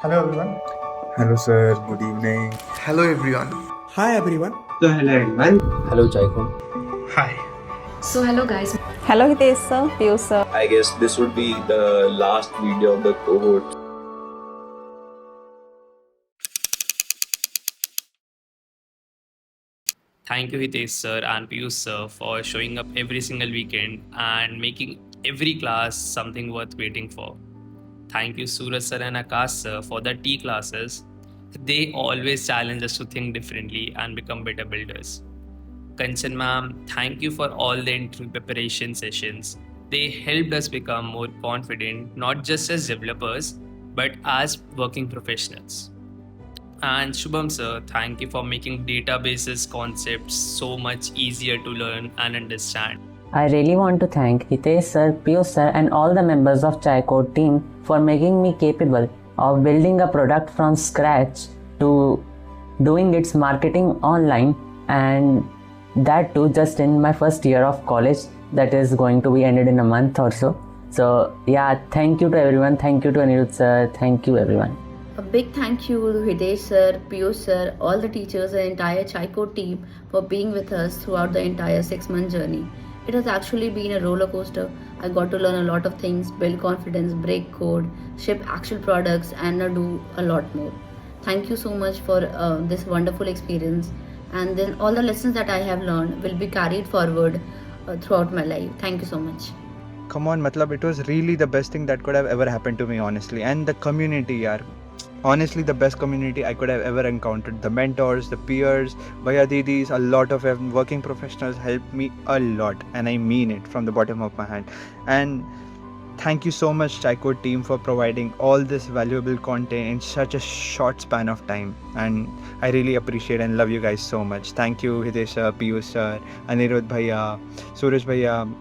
Hello everyone. Hello, sir. Good evening. Hello everyone. Hi everyone. So hello everyone. Hello, Chaiko. Hi. So hello guys. Hello Hitesh sir, Piyush sir. I guess this would be the last video of the cohort. Thank you, Hitesh sir and Piyush sir, for showing up every single weekend and making every class something worth waiting for. Thank you, Suraj sir and Akash sir, for the T classes. They always challenge us to think differently and become better builders. Kanchan ma'am, thank you for all the interview preparation sessions. They helped us become more confident, not just as developers, but as working professionals. And Shubham sir, thank you for making databases concepts so much easier to learn and understand. I really want to thank Hitesh sir, Piyush sir and all the members of Chai Code team for making me capable of building a product from scratch to doing its marketing online, and that too just in my first year of college that is going to be ended in a month or so. So yeah, thank you to everyone. Thank you to Anirudh sir. Thank you everyone. A big thank you to Hitesh sir, Piyush sir, all the teachers and entire Chaiko team for being with us throughout the entire 6-month journey. It has actually been a roller coaster. I got to learn a lot of things, build confidence, break code, ship actual products, and do a lot more. Thank you so much for this wonderful experience. And then all the lessons that I have learned will be carried forward throughout my life. Thank you so much. Come on, matlab, it was really the best thing that could have ever happened to me, honestly. And the community, yaar. Honestly, the best community I could have ever encountered. The mentors, the peers, Bhaiya Didis, a lot of working professionals helped me a lot. And I mean it from the bottom of my hand. And thank you so much, Chaiko team, for providing all this valuable content in such a short span of time. And I really appreciate and love you guys so much. Thank you, Hitesh sir, Piyush sir, Anirudh Bhaiya, Suraj Bhaiya,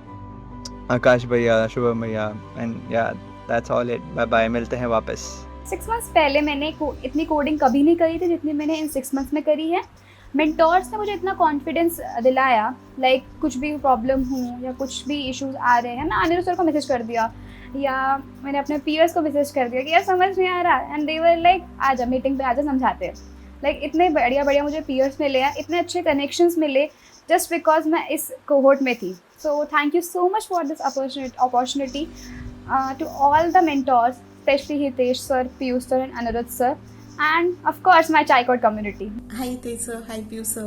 Akash Bhaiya, Shubham Bhaiya. And yeah, that's all it. Bye bye. मिलते हैं वापस. 6 months पहले मैंने इतनी coding कभी नहीं करी थी जितनी मैंने इन 6 मंथ्स में करी है. मेंटोर्स ने मुझे इतना कॉन्फिडेंस दिलाया, लाइक कुछ भी प्रॉब्लम हो या कुछ भी इश्यूज आ रहे हैं ना, अनिरुद्ध सर को मैसेज कर दिया या मैंने अपने पीयर्स को मैसेज कर दिया कि यार समझ नहीं आ रहा, एंड दे वर लाइक आजा मीटिंग पे आजा समझाते हैं. लाइक इतने बढ़िया बढ़िया मुझे पीयर्स मिले हैं, इतने अच्छे कनेक्शंस मिले जस्ट बिकॉज मैं इस कोहोर्ट में थी. So thank you so much for this opportunity to all the mentors, especially Hitesh sir, Piyush sir and Anirudh sir, and of course my Chai Code community. Hi Hitesh sir, hi Piyush sir.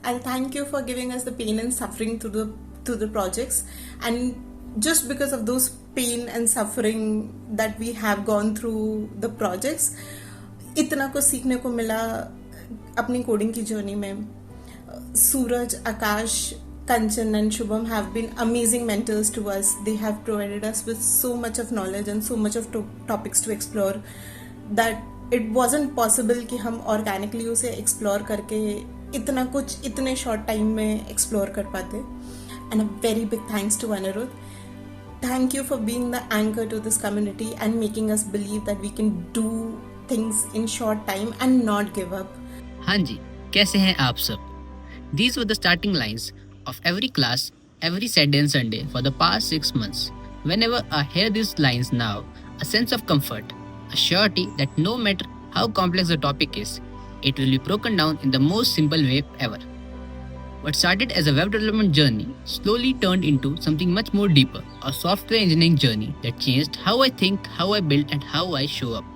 And thank you for giving us the pain and suffering to the projects. And just because of those pain and suffering that we have gone through the projects, इतना कुछ सीखने को मिला अपनी coding की journey में. सूरज, आकाश, Kanchan and Shubham have been amazing mentors to us. They have provided us with so much of knowledge and so much of topics to explore that it wasn't possible कि हम organically उसे explore करके इतना कुछ इतने short time में explore कर पाते. And a very big thanks to Anirudh. Thank you for being the anchor to this community and making us believe that we can do things in short time and not give up. हाँ जी, कैसे हैं आप सब? These were the starting lines of every class, every Saturday and Sunday for the past 6 months. Whenever I hear these lines now, a sense of comfort, a surety that no matter how complex the topic is, it will be broken down in the most simple way ever. What started as a web development journey slowly turned into something much more deeper, a software engineering journey that changed how I think, how I build and how I show up.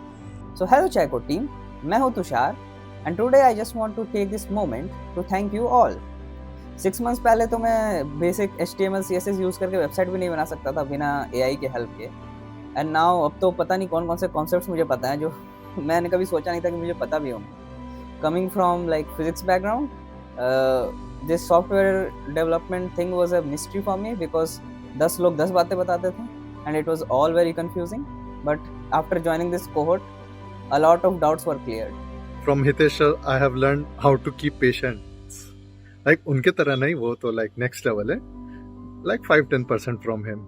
So hello Chai Code team, मैं हूँ Tushar and today I just want to take this moment to thank you all. 6 months पहले तो मैं basic HTML CSS use करके website भी नहीं बना सकता था बिना AI के हेल्प के. एंड नाउ अब तो पता नहीं कौन कौन से कॉन्सेप्ट्स मुझे पता है जो मैंने कभी सोचा नहीं था कि मुझे पता भी होंगे. Coming from like physics background, this software development thing was a mystery for me because 10 लोग 10 बातें बताते थे and it was all very confusing. But after joining this cohort a lot of doubts were cleared. From Hitesh sir, I have learned how to keep patient. Like उनके तरह नहीं, वो तो like next level है. Like 5-10% from him.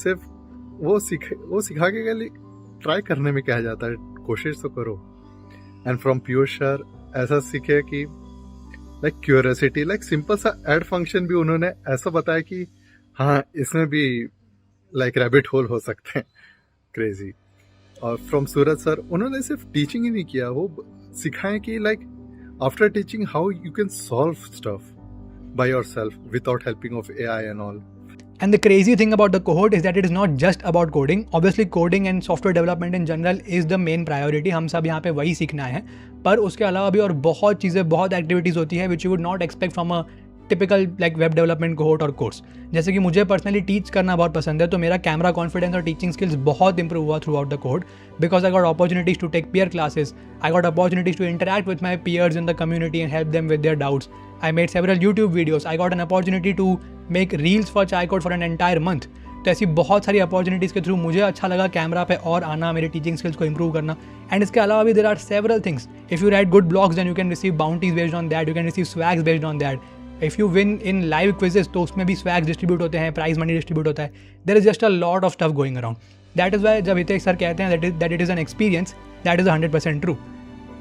सिर्फ वो सिखा के गए, ट्राई करने में क्या जाता है, कोशिश तो करो. एंड फ्रॉम पीयूष सर ऐसा सीखे कि लाइक क्यूरियोसिटी, लाइक सिंपल सा ऐड फंक्शन भी उन्होंने ऐसा बताया कि हाँ इसमें भी लाइक रैबिट होल हो सकते हैं. क्रेजी. और फ्रॉम सूरज सर, उन्होंने सिर्फ टीचिंग ही नहीं किया, वो सिखाएं कि like after teaching how you can solve stuff by yourself without helping of AI and all. And the crazy thing about the cohort is that it is not just about coding. Obviously coding and software development in general is the main priority. हम सब यहाँ पे वही सीखना है, पर उसके अलावा भी और बहुत चीज़ें, बहुत एक्टिविटीज़ होती है which you would not expect from a typical like web development cohort or course. जैसे कि मुझे पर्सनली टीच करना बहुत पसंद है, तो मेरा कैमरा कॉन्फिडेंस और टीचिंग स्किल्स बहुत इंप्रूव हुआ throughout the cohort because I got opportunities to take peer classes. I got opportunities to interact with my peers in the community and help them with their doubts. I made several YouTube videos. I got an opportunity to make reels for ChaiCode for an entire month. तो ऐसी बहुत सारी opportunities के through मुझे अच्छा लगा camera पे और आना, मेरी टीचिंग स्किल्स को इंप्रूव करना. एंड इसके अलावा भी there are several things. If you write good blogs then you can receive bounties based on that, you can receive swags based on that. If you win in live quizzes तो उसमें भी swags distribute होते हैं, prize money distribute होता है. There is just a lot of stuff going around. That is why जब Hitesh sir कहते हैं that it is an experience, that is 100% true.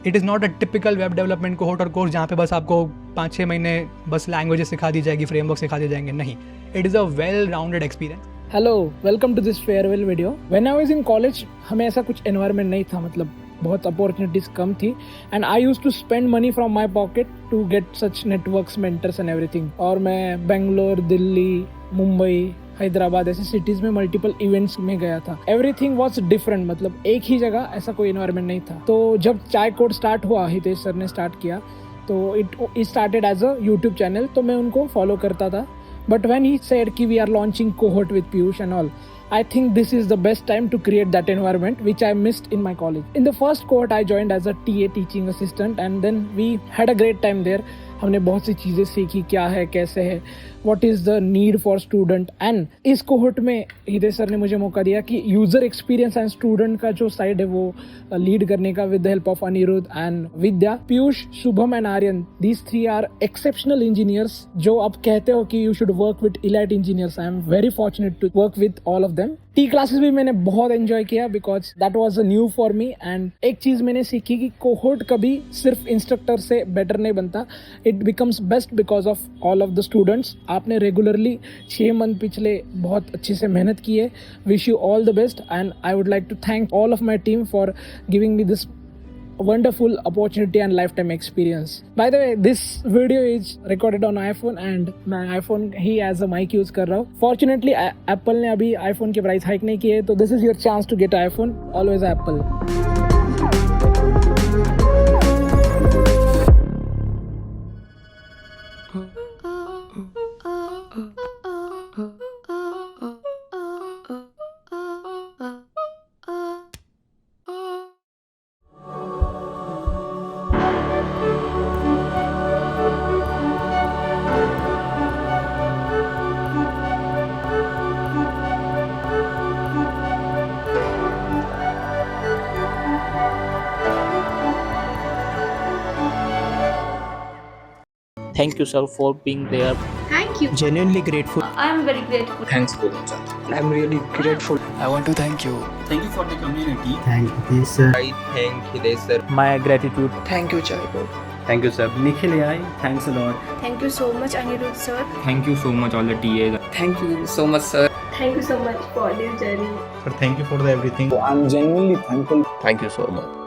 It is not a typical web development cohort और course जहाँ पे बस आपको 5-6 महीने बस लैंग्वेजेस सिखा दी जाएगी, फ्रेमवर्क सिखा दिए जाएंगे. नहीं, it is a well rounded experience. Hello, welcome to this farewell video. When I was in college हमें ऐसा कुछ एनवायरनमेंट नहीं था, मतलब बहुत अपॉर्चुनिटीज़ कम थी. And I used to spend money from my pocket to get such networks, mentors and everything. और मैं बेंगलोर, दिल्ली, मुंबई, हैदराबाद ऐसे सिटीज़ में मल्टीपल इवेंट्स में गया था. एवरीथिंग वॉज डिफरेंट, मतलब एक ही जगह ऐसा कोई एनवायरनमेंट नहीं था. तो जब ChaiCode स्टार्ट हुआ, हितेश सर ने स्टार्ट किया, तो it started as a YouTube channel. तो मैं उनको फॉलो करता था. But when he said कि we are launching cohort with Piyush and all, I think this is the best time to create that environment which I missed in my college. In the first cohort I joined as a TA teaching assistant and then we had a great time there. हमने बहुत सी चीज़ें सीखी, क्या है, कैसे है, what is the need for student. And इस cohort में हितेश सर ने मुझे मौका दिया कि यूज़र एक्सपीरियंस एंड स्टूडेंट का जो साइड है वो लीड करने का with the help of Aniruddh and Vidya. Piyush, Shubham and Aryan, these 3 are exceptional engineers. जो आप कहते हो कि you should work with elite engineers, I am very fortunate to work with all of them. T classes भी मैंने बहुत एंजॉय किया because that was new for me. And एक चीज़ मैंने सीखी कि कोहॉर्ट कभी सिर्फ इंस्ट्रक्टर से बेटर नहीं बनता, it becomes best because of all of the students. आपने रेगुलरली 6 मंथ पिछले बहुत अच्छे से मेहनत की है. Wish you all the best and I would like to thank all of my team for giving me this wonderful opportunity and lifetime experience. By the way, this video is recorded on iPhone and मैं iPhone he as a mic use कर रहा हूँ. Fortunately, Apple ने अभी iPhone की price hike नहीं की है, तो this is your chance to get iPhone. Always Apple. Thank you, sir, for being there. Thank you. Genuinely grateful. I am very grateful. Thanks for the chat. I'm really grateful. I want to thank you. Thank you for the community. Thank you, Hitesh sir. I thank Hidesh sir. My gratitude. Thank you, ChaiCode. Thank you, sir. Nikhil AI, thanks a lot. Thank you so much, Anirudh sir. Thank you so much, all the TAs. Thank you so much, sir. Thank you so much for this journey. Sir, thank you for the everything. I'm genuinely thankful. Thank you so much.